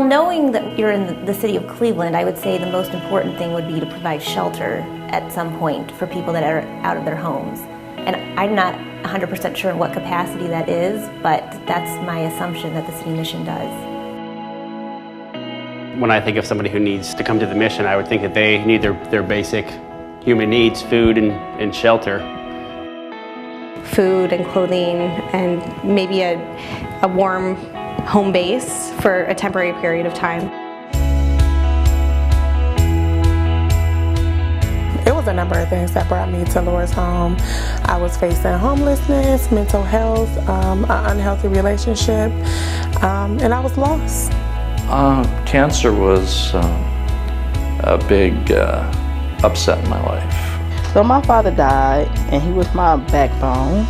Knowing that you're in the city of Cleveland, I would say the most important thing would be to provide shelter at some point for people that are out of their homes. And I'm not 100% sure in what capacity that is, but that's my assumption that the city mission does. When I think of somebody who needs to come to the mission, I would think that they need their basic human needs, food and shelter. Food and clothing and maybe a warm home base for a temporary period of time. It was a number of things that brought me to Laura's Home. I was facing homelessness, mental health, an unhealthy relationship, and I was lost. Cancer was a big upset in my life. So my father died, and he was my backbone,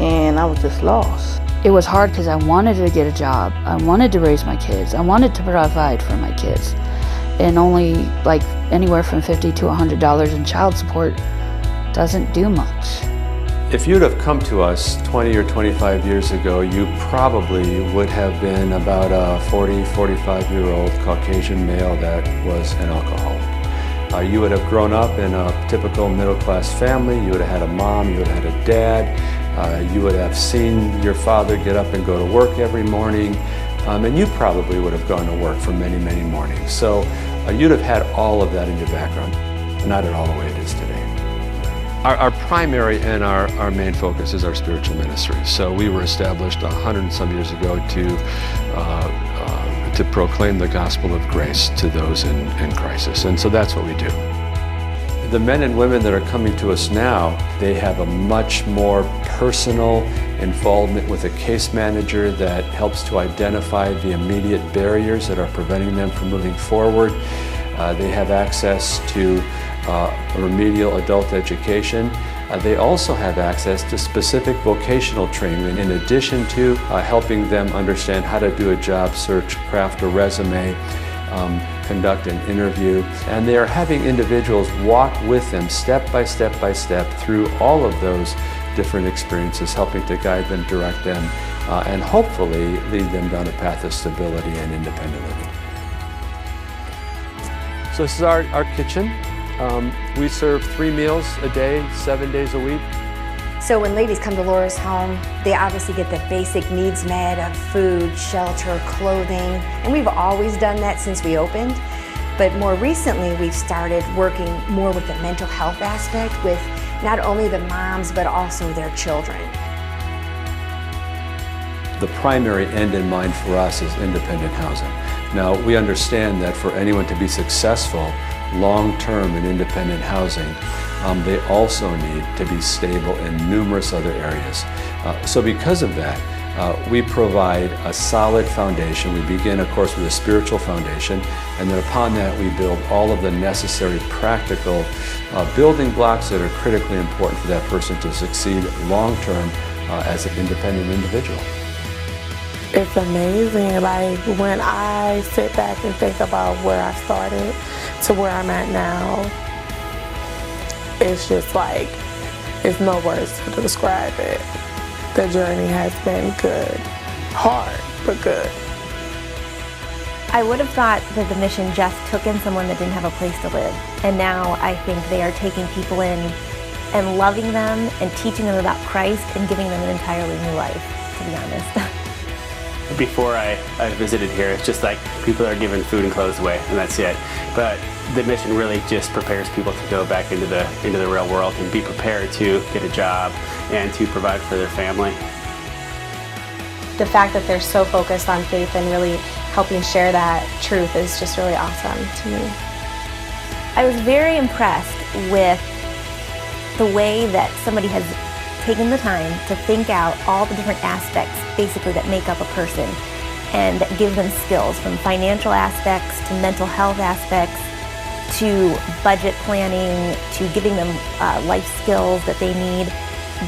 and I was just lost. It was hard because I wanted to get a job. I wanted to raise my kids. I wanted to provide for my kids. And only like anywhere from $50 to $100 in child support doesn't do much. If you'd have come to us 20 or 25 years ago, you probably would have been about a 40, 45-year-old Caucasian male that was an alcoholic. You would have grown up in a typical middle-class family. You would have had a mom, you would have had a dad. You would have seen your father get up and go to work every morning. And you probably would have gone to work for many, many mornings. So you'd have had all of that in your background, not at all the way it is today. Our primary and our main focus is our spiritual ministry. So we were established 100 and some years ago to proclaim the gospel of grace to those in crisis. And so that's what we do. The men and women that are coming to us now, they have a much more personal involvement with a case manager that helps to identify the immediate barriers that are preventing them from moving forward. They have access to remedial adult education. They also have access to specific vocational training in addition to helping them understand how to do a job search, craft a resume, conduct an interview, and they are having individuals walk with them step by step by step through all of those different experiences, helping to guide them, direct them, and hopefully lead them down a path of stability and independent living. So this is our kitchen. We serve 3 meals a day, 7 days a week. So when ladies come to Laura's Home, they obviously get the basic needs met of food, shelter, clothing, and we've always done that since we opened. But more recently, we've started working more with the mental health aspect with not only the moms, but also their children. The primary end in mind for us is independent housing. Now, we understand that for anyone to be successful long-term in independent housing, they also need to be stable in numerous other areas. So because of that, we provide a solid foundation. We begin, of course, with a spiritual foundation, and then upon that we build all of the necessary practical building blocks that are critically important for that person to succeed long-term as an independent individual. It's amazing. Like when I sit back and think about where I started to where I'm at now, it's just like, it's no words to describe it. The journey has been good. Hard, but good. I would have thought that the mission just took in someone that didn't have a place to live. And now I think they are taking people in and loving them and teaching them about Christ and giving them an entirely new life, to be honest. Before I visited here, it's just like people are giving food and clothes away, and that's it. But the mission really just prepares people to go back into the real world and be prepared to get a job and to provide for their family. The fact that they're so focused on faith and really helping share that truth is just really awesome to me. I was very impressed with the way that somebody has taken the time to think out all the different aspects basically that make up a person and that give them skills, from financial aspects to mental health aspects to budget planning to giving them life skills that they need.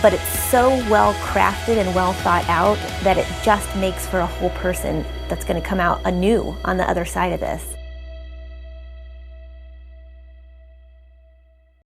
But it's so well crafted and well thought out that it just makes for a whole person that's going to come out anew on the other side of this.